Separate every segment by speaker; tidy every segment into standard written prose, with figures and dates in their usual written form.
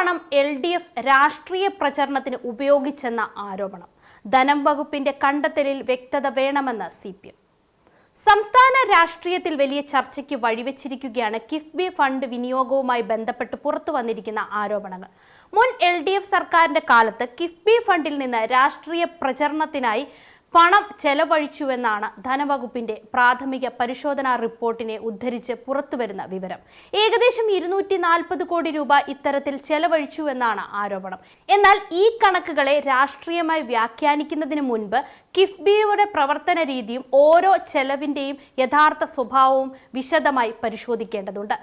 Speaker 1: പണം LDF രാഷ്ട്രീയ പ്രചരണത്തിന് ഉപയോഗിച്ചെന്ന ആരോപണം. ധനം വകുപ്പിന്റെ കണ്ടെത്തലിൽ വ്യക്തത വേണമെന്ന് CPM. സംസ്ഥാന രാഷ്ട്രീയത്തിൽ വലിയ ചർച്ചയ്ക്ക് വഴിവെച്ചിരിക്കുകയാണ് കിഫ്ബി ഫണ്ട് വിനിയോഗവുമായി ബന്ധപ്പെട്ട് പുറത്തു വന്നിരിക്കുന്ന ആരോപണങ്ങൾ. മുൻ LDF സർക്കാരിന്റെ കാലത്ത് കിഫ്ബി ഫണ്ടിൽ നിന്ന് രാഷ്ട്രീയ പ്രചരണത്തിനായി പണം ചെലവഴിച്ചുവെന്നാണ് ധനവകുപ്പിന്റെ പ്രാഥമിക പരിശോധനാ റിപ്പോർട്ടിനെ ഉദ്ധരിച്ച് പുറത്തുവരുന്ന വിവരം. ഏകദേശം 240 കോടി രൂപ ഇത്തരത്തിൽ ചെലവഴിച്ചുവെന്നാണ് ആരോപണം. എന്നാൽ ഈ കണക്കുകളെ രാഷ്ട്രീയമായി വ്യാഖ്യാനിക്കുന്നതിന് മുൻപ് കിഫ്ബിയുടെ പ്രവർത്തന രീതിയും ഓരോ ചെലവിന്റെയും യഥാർത്ഥ സ്വഭാവവും വിശദമായി പരിശോധിക്കേണ്ടതുണ്ട്.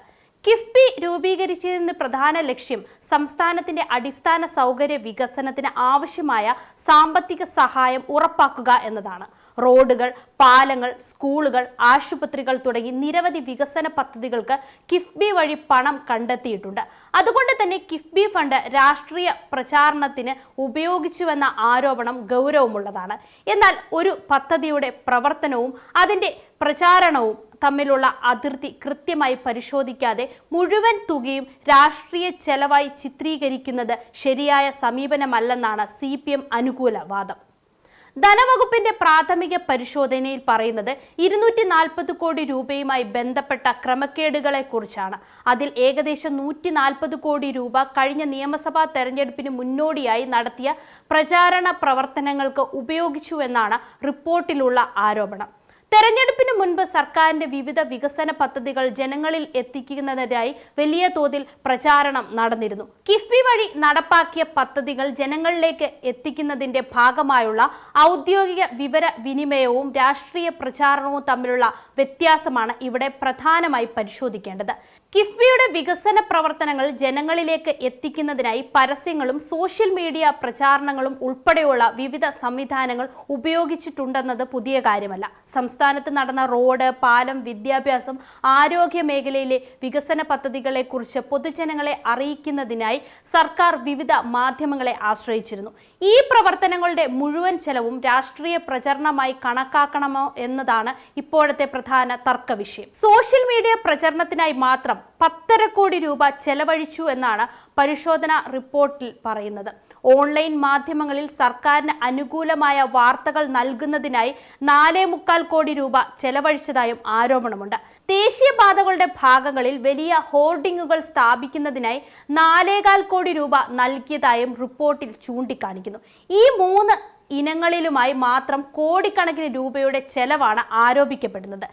Speaker 1: കിഫ്ബി രൂപീകരിച്ചതിന്റെ പ്രധാന ലക്ഷ്യം സംസ്ഥാനത്തിന്റെ അടിസ്ഥാന സൗകര്യ വികസനത്തിന് ആവശ്യമായ സാമ്പത്തിക സഹായം ഉറപ്പാക്കുക എന്നതാണ്. റോഡുകൾ, പാലങ്ങൾ, സ്കൂളുകൾ, ആശുപത്രികൾ തുടങ്ങി നിരവധി വികസന പദ്ധതികൾക്ക് കിഫ്ബി വഴി പണം കണ്ടെത്തിയിട്ടുണ്ട്. അതുകൊണ്ട് തന്നെ കിഫ്ബി ഫണ്ട് രാഷ്ട്രീയ പ്രചാരണത്തിന് ഉപയോഗിച്ചുവെന്ന ആരോപണം ഗൗരവമുള്ളതാണ്. എന്നാൽ ഒരു പദ്ധതിയുടെ പ്രവർത്തനവും അതിന്റെ പ്രചാരണവും തമ്മിലുള്ള അതിർത്തി കൃത്യമായി പരിശോധിക്കാതെ മുഴുവൻ തുകയും രാഷ്ട്രീയ ചെലവായി ചിത്രീകരിക്കുന്നത് ശരിയായ സമീപനമല്ലെന്നാണ് CPM അനുകൂല വാദം. ധനവകുപ്പിന്റെ പ്രാഥമിക പരിശോധനയിൽ പറയുന്നത് 240 കോടി രൂപയുമായി ബന്ധപ്പെട്ട ക്രമക്കേടുകളെ കുറിച്ചാണ്. അതിൽ ഏകദേശം 140 കോടി രൂപ കഴിഞ്ഞ നിയമസഭാ തെരഞ്ഞെടുപ്പിന് മുന്നോടിയായി നടത്തിയ പ്രചാരണ പ്രവർത്തനങ്ങൾക്ക് ഉപയോഗിച്ചുവെന്നാണ് റിപ്പോർട്ടിലുള്ള ആരോപണം. തെരഞ്ഞെടുപ്പിന് മുൻപ് സർക്കാരിന്റെ വിവിധ വികസന പദ്ധതികൾ ജനങ്ങളിൽ എത്തിക്കുന്നതിനായി വലിയ തോതിൽ പ്രചാരണം നടന്നിരുന്നു. കിഫ്ബി വഴി നടപ്പാക്കിയ പദ്ധതികൾ ജനങ്ങളിലേക്ക് എത്തിക്കുന്നതിന്റെ ഭാഗമായുള്ള ഔദ്യോഗിക വിവര വിനിമയവും രാഷ്ട്രീയ പ്രചാരണവും തമ്മിലുള്ള വ്യത്യാസമാണ് ഇവിടെ പ്രധാനമായി പരിശോധിക്കേണ്ടത്. കിഫ്ബിയുടെ വികസന പ്രവർത്തനങ്ങൾ ജനങ്ങളിലേക്ക് എത്തിക്കുന്നതിനായി പരസ്യങ്ങളും സോഷ്യൽ മീഡിയ പ്രചാരണങ്ങളും ഉൾപ്പെടെയുള്ള വിവിധ സംവിധാനങ്ങൾ ഉപയോഗിച്ചിട്ടുണ്ടെന്നത് പുതിയ കാര്യമല്ല. സംസ്ഥാനത്ത് നടന്ന റോഡ്, പാലം, വിദ്യാഭ്യാസം, ആരോഗ്യ മേഖലയിലെ വികസന പദ്ധതികളെ കുറിച്ച് പൊതുജനങ്ങളെ അറിയിക്കുന്നതിനായി സർക്കാർ വിവിധ മാധ്യമങ്ങളെ ആശ്രയിച്ചിരുന്നു. ഈ പ്രവർത്തനങ്ങളുടെ മുഴുവൻ ചെലവും രാഷ്ട്രീയ പ്രചരണമായി കണക്കാക്കണമോ എന്നതാണ് ഇപ്പോഴത്തെ പ്രധാന തർക്ക വിഷയം. സോഷ്യൽ മീഡിയ പ്രചരണത്തിനായി മാത്രം 10.5 കോടി രൂപ ചെലവഴിച്ചു എന്നാണ് പരിശോധനാ റിപ്പോർട്ടിൽ പറയുന്നത്. ഓൺലൈൻ മാധ്യമങ്ങളിൽ സർക്കാരിന് അനുകൂലമായ വാർത്തകൾ നൽകുന്നതിനായി 4.25 കോടി രൂപ ചെലവഴിച്ചതായും ആരോപണമുണ്ട്. ദേശീയപാതകളുടെ ഭാഗങ്ങളിൽ വലിയ ഹോർഡിങ്ങുകൾ സ്ഥാപിക്കുന്നതിനായി 4.25 കോടി രൂപ നൽകിയതായും റിപ്പോർട്ടിൽ ചൂണ്ടിക്കാണിക്കുന്നു. ഈ 3 ഇനങ്ങളിലുമായി മാത്രം കോടിക്കണക്കിന് രൂപയുടെ ചെലവാണ് ആരോപിക്കപ്പെടുന്നത്.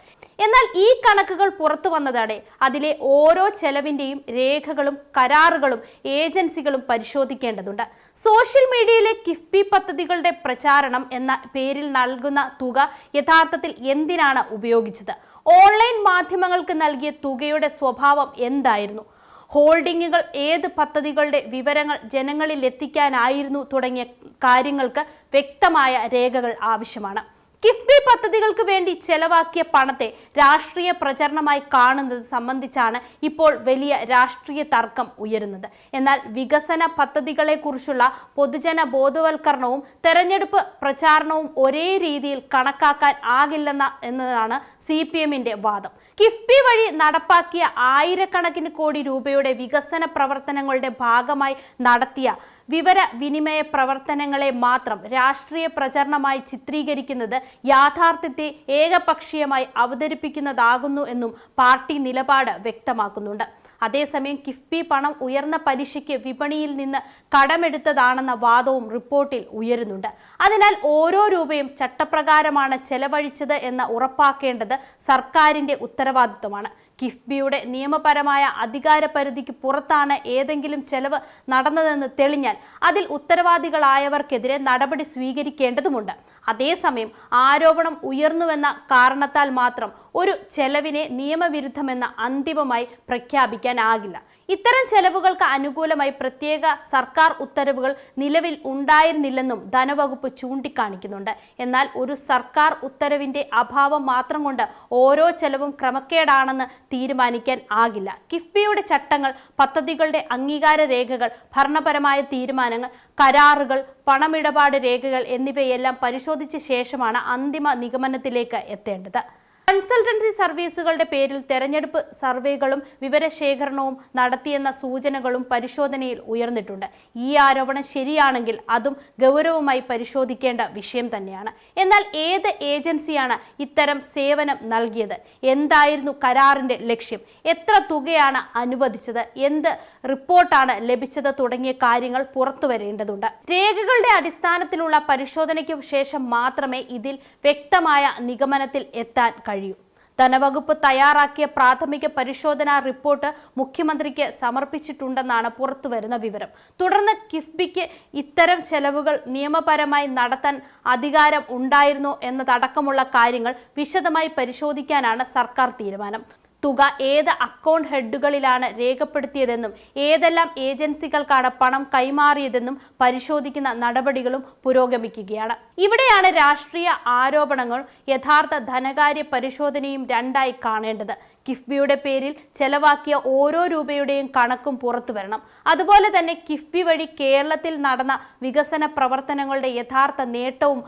Speaker 1: എന്നാൽ ഈ കണക്കുകൾ പുറത്തു വന്നതോടെ അതിലെ ഓരോ ചെലവിന്റെയും രേഖകളും കരാറുകളും ഏജൻസികളും പരിശോധിക്കേണ്ടതുണ്ട്. സോഷ്യൽ മീഡിയയിലെ കിഫ്ബി പദ്ധതികളുടെ പ്രചാരണം എന്ന പേരിൽ നൽകുന്ന തുക യഥാർത്ഥത്തിൽ എന്തിനാണ് ഉപയോഗിച്ചത്? ഓൺലൈൻ മാധ്യമങ്ങൾക്ക് നൽകിയ തുകയുടെ സ്വഭാവം എന്തായിരുന്നു? ഹോൾഡിങ്ങുകൾ ഏത് പദ്ധതികളുടെ വിവരങ്ങൾ ജനങ്ങളിൽ എത്തിക്കാനായിരുന്നു തുടങ്ങിയ കാര്യങ്ങൾക്ക് വ്യക്തമായ രേഖകൾ ആവശ്യമാണ്. കിഫ്ബി പദ്ധതികൾക്ക് വേണ്ടി ചെലവാക്കിയ പണത്തെ രാഷ്ട്രീയ പ്രചരണമായി കാണുന്നത് സംബന്ധിച്ചാണ് ഇപ്പോൾ വലിയ രാഷ്ട്രീയ തർക്കം ഉയരുന്നത്. എന്നാൽ വികസന പദ്ധതികളെ കുറിച്ചുള്ള പൊതുജന ബോധവൽക്കരണവും തെരഞ്ഞെടുപ്പ് പ്രചാരണവും ഒരേ രീതിയിൽ കണക്കാക്കാൻ ആകില്ലെന്നതാണ് CPMന്റെ വാദം. കിഫ്ബി വഴി നടപ്പാക്കിയ ആയിരക്കണക്കിന് കോടി രൂപയുടെ വികസന പ്രവർത്തനങ്ങളുടെ ഭാഗമായി നടത്തിയ വിവര വിനിമയ പ്രവർത്തനങ്ങളെ മാത്രം രാഷ്ട്രീയ പ്രചരണമായി ചിത്രീകരിക്കുന്നത് യാഥാർത്ഥ്യത്തെ ഏകപക്ഷീയമായി അവതരിപ്പിക്കുന്നതാകുന്നു എന്നും പാർട്ടി നിലപാട് വ്യക്തമാക്കുന്നുണ്ട്. അതേസമയം കിഫ്ബി പണം ഉയർന്ന പലിശയ്ക്ക് വിപണിയിൽ നിന്ന് കടമെടുത്തതാണെന്ന വാദവും റിപ്പോർട്ടിൽ ഉയരുന്നുണ്ട്. അതിനാൽ ഓരോ രൂപയും ചട്ടപ്രകാരമാണ് ചെലവഴിച്ചത് എന്ന് ഉറപ്പാക്കേണ്ടത് സർക്കാരിന്റെ ഉത്തരവാദിത്വമാണ്. കിഫ്ബിയുടെ നിയമപരമായ അധികാര പരിധിക്ക് പുറത്താണ് ഏതെങ്കിലും ചെലവ് നടന്നതെന്ന് തെളിഞ്ഞാൽ അതിൽ ഉത്തരവാദികളായവർക്കെതിരെ നടപടി സ്വീകരിക്കേണ്ടതുണ്ട്. അതേസമയം ആരോപണം ഉയർന്നുവെന്ന കാരണത്താൽ മാത്രം ഒരു ചെലവിനെ നിയമവിരുദ്ധമെന്ന് അന്തിമമായി പ്രഖ്യാപിക്കാനാകില്ല. ഇത്തരം ചെലവുകൾക്ക് അനുകൂലമായി പ്രത്യേക സർക്കാർ ഉത്തരവുകൾ നിലവിൽ ഉണ്ടായിരുന്നില്ലെന്നും ധനവകുപ്പ് ചൂണ്ടിക്കാണിക്കുന്നുണ്ട്. എന്നാൽ ഒരു സർക്കാർ ഉത്തരവിന്റെ അഭാവം മാത്രം കൊണ്ട് ഓരോ ചെലവും ക്രമക്കേടാണെന്ന് തീരുമാനിക്കാൻ ആകില്ല. കിഫ്ബിയുടെ ചട്ടങ്ങൾ, പദ്ധതികളുടെ അംഗീകാര രേഖകൾ, ഭരണപരമായ തീരുമാനങ്ങൾ, കരാറുകൾ, പണമിടപാട് രേഖകൾ എന്നിവയെല്ലാം പരിശോധിച്ച ശേഷമാണ് അന്തിമ നിഗമനത്തിലേക്ക് എത്തേണ്ടത്. കൺസൾട്ടൻസി സർവീസുകളുടെ പേരിൽ തെരഞ്ഞെടുപ്പ് സർവേകളും വിവരശേഖരണവും നടത്തിയെന്ന സൂചനകളും പരിശോധനയിൽ ഉയർന്നിട്ടുണ്ട്. ഈ ആരോപണം ശരിയാണെങ്കിൽ അതും ഗൗരവമായി പരിശോധിക്കേണ്ട വിഷയം തന്നെയാണ്. എന്നാൽ ഏത് ഏജൻസിയാണ് ഇത്തരം സേവനം നൽകിയത്? എന്തായിരുന്നു കരാറിന്റെ ലക്ഷ്യം? എത്ര തുകയാണ് അനുവദിച്ചത്? എന്ത് റിപ്പോർട്ടാണ് ലഭിച്ചത്? തുടങ്ങിയ കാര്യങ്ങൾ പുറത്തു വരേണ്ടതുണ്ട്. രേഖകളുടെ അടിസ്ഥാനത്തിലുള്ള പരിശോധനയ്ക്ക് ശേഷം മാത്രമേ ഇതിൽ വ്യക്തമായ നിഗമനത്തിൽ എത്താൻ കഴിയൂ. ധനവകുപ്പ് തയ്യാറാക്കിയ പ്രാഥമിക പരിശോധനാ റിപ്പോർട്ട് മുഖ്യമന്ത്രിക്ക് സമർപ്പിച്ചിട്ടുണ്ടെന്നാണ് പുറത്തുവരുന്ന വിവരം. തുടർന്ന് കിഫ്ബിക്ക് ഇത്തരം ചെലവുകൾ നിയമപരമായി നടത്താൻ അധികാരം ഉണ്ടായിരുന്നോ എന്നതടക്കമുള്ള കാര്യങ്ങൾ വിശദമായി പരിശോധിക്കാനാണ് സർക്കാർ തീരുമാനം. തുക ഏത് അക്കൗണ്ട് ഹെഡുകളിലാണ് രേഖപ്പെടുത്തിയതെന്നും ഏതെല്ലാം ഏജൻസികൾക്കാണ് പണം കൈമാറിയതെന്നും പരിശോധിക്കുന്ന നടപടികളും പുരോഗമിക്കുകയാണ്. ഇവിടെയാണ് രാഷ്ട്രീയ ആരോപണങ്ങൾ യഥാർത്ഥ ധനകാര്യ പരിശോധനയും രണ്ടായി കാണേണ്ടത്. കിഫ്ബിയുടെ പേരിൽ ചെലവാക്കിയ ഓരോ രൂപയുടെയും കണക്കും പുറത്തു വരണം. അതുപോലെ തന്നെ കിഫ്ബി വഴി കേരളത്തിൽ നടന്ന വികസന പ്രവർത്തനങ്ങളുടെ യഥാർത്ഥ നേട്ടവും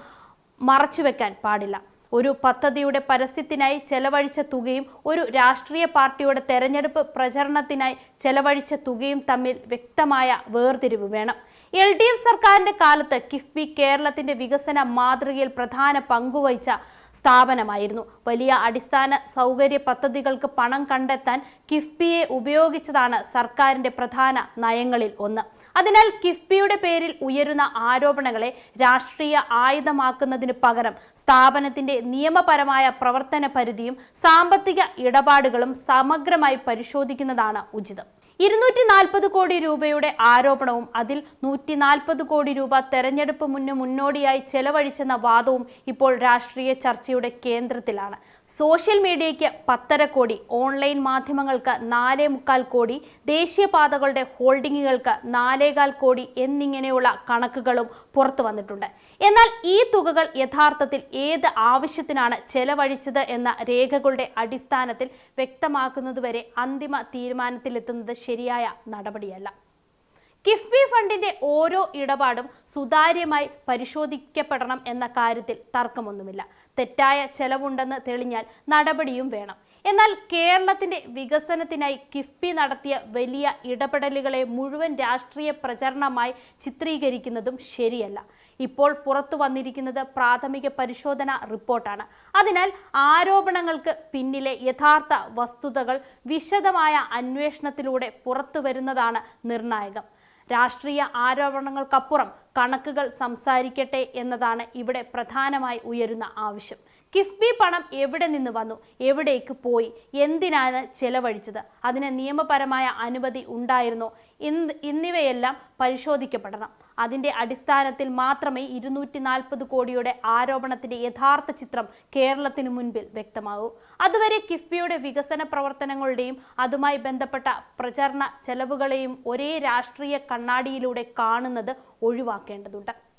Speaker 1: മറച്ചുവെക്കാൻ പാടില്ല. ഒരു പദ്ധതിയുടെ പരസ്യത്തിനായി ചെലവഴിച്ച തുകയും ഒരു രാഷ്ട്രീയ പാർട്ടിയുടെ തെരഞ്ഞെടുപ്പ് പ്രചരണത്തിനായി ചെലവഴിച്ച തുകയും തമ്മിൽ വ്യക്തമായ വേർതിരിവ് വേണം. LDF സർക്കാരിന്റെ കാലത്ത് കിഫ്ബി കേരളത്തിന്റെ വികസന മാതൃകയിൽ പ്രധാന പങ്കുവഹിച്ച സ്ഥാപനമായിരുന്നു. വലിയ അടിസ്ഥാന സൗകര്യ പദ്ധതികൾക്ക് പണം കണ്ടെത്താൻ കിഫ്ബിയെ ഉപയോഗിച്ചതാണ് സർക്കാരിന്റെ പ്രധാന നയങ്ങളിൽ ഒന്ന്. അതിനാൽ കിഫ്ബിയുടെ പേരിൽ ഉയരുന്ന ആരോപണങ്ങളെ രാഷ്ട്രീയ ആയുധമാക്കുന്നതിന് പകരം സ്ഥാപനത്തിന്റെ നിയമപരമായ പ്രവർത്തന പരിധിയും സാമ്പത്തിക ഇടപാടുകളും സമഗ്രമായി പരിശോധിക്കുന്നതാണ് ഉചിതം. 240 കോടി രൂപയുടെ ആരോപണവും അതിൽ 140 കോടി രൂപ തെരഞ്ഞെടുപ്പ് മുന്നോടിയായി ചെലവഴിച്ചെന്ന വാദവും ഇപ്പോൾ രാഷ്ട്രീയ ചർച്ചയുടെ കേന്ദ്രത്തിലാണ്. സോഷ്യൽ മീഡിയയ്ക്ക് 10.5 കോടി, ഓൺലൈൻ മാധ്യമങ്ങൾക്ക് 4.25 കോടി, ദേശീയപാതകളുടെ ഹോൾഡിങ്ങുകൾക്ക് 4.25 കോടി എന്നിങ്ങനെയുള്ള കണക്കുകളും പുറത്തു വന്നിട്ടുണ്ട്. എന്നാൽ ഈ തുകകൾ യഥാർത്ഥത്തിൽ ഏത് ആവശ്യത്തിനാണ് ചെലവഴിച്ചത് എന്ന രേഖകളുടെ അടിസ്ഥാനത്തിൽ വ്യക്തമാക്കുന്നതുവരെ അന്തിമ തീരുമാനത്തിലെത്തുന്നത് ശരിയായ നടപടിയല്ല. കിഫ്ബി ഫണ്ടിന്റെ ഓരോ ഇടപാടും സുതാര്യമായി പരിശോധിക്കപ്പെടണം എന്ന കാര്യത്തിൽ തർക്കമൊന്നുമില്ല. തെറ്റായ ചെലവുണ്ടെന്ന് തെളിഞ്ഞാൽ നടപടിയും വേണം. എന്നാൽ കേരളത്തിന്റെ വികസനത്തിനായി കിഫ്ബി നടത്തിയ വലിയ ഇടപെടലുകളെ മുഴുവൻ രാഷ്ട്രീയ പ്രചരണമായി ചിത്രീകരിക്കുന്നതും ശരിയല്ല. ഇപ്പോൾ പുറത്തു വന്നിരിക്കുന്നത് പ്രാഥമിക പരിശോധനാ റിപ്പോർട്ടാണ്. അതിനാൽ ആരോപണങ്ങൾക്ക് പിന്നിലെ യഥാർത്ഥ വസ്തുതകൾ വിശദമായ അന്വേഷണത്തിലൂടെ പുറത്തു വരുന്നതാണ് നിർണായകം. രാഷ്ട്രീയ ആരോപണങ്ങൾക്കപ്പുറം കണക്കുകൾ സംസാരിക്കട്ടെ എന്നതാണ് ഇവിടെ പ്രധാനമായി ഉയരുന്ന ആവശ്യം. കിഫ്ബി പണം എവിടെ നിന്ന് വന്നു? എവിടേക്ക് പോയി? എന്തിനാണ് ചെലവഴിച്ചത്? അതിന് നിയമപരമായ അനുമതി ഉണ്ടായിരുന്നോ? എന്നിവയെല്ലാം പരിശോധിക്കപ്പെടണം. അതിന്റെ അടിസ്ഥാനത്തിൽ മാത്രമേ 240 കോടിയുടെ ആരോപണത്തിന്റെ യഥാർത്ഥ ചിത്രം കേരളത്തിന് മുൻപിൽ വ്യക്തമാകൂ. അതുവരെ കിഫ്ബിയുടെ വികസന പ്രവർത്തനങ്ങളുടെയും അതുമായി ബന്ധപ്പെട്ട പ്രചരണ ചെലവുകളെയും ഒരേ രാഷ്ട്രീയ കണ്ണാടിയിലൂടെ കാണുന്നത് ഒഴിവാക്കേണ്ടതുണ്ട്.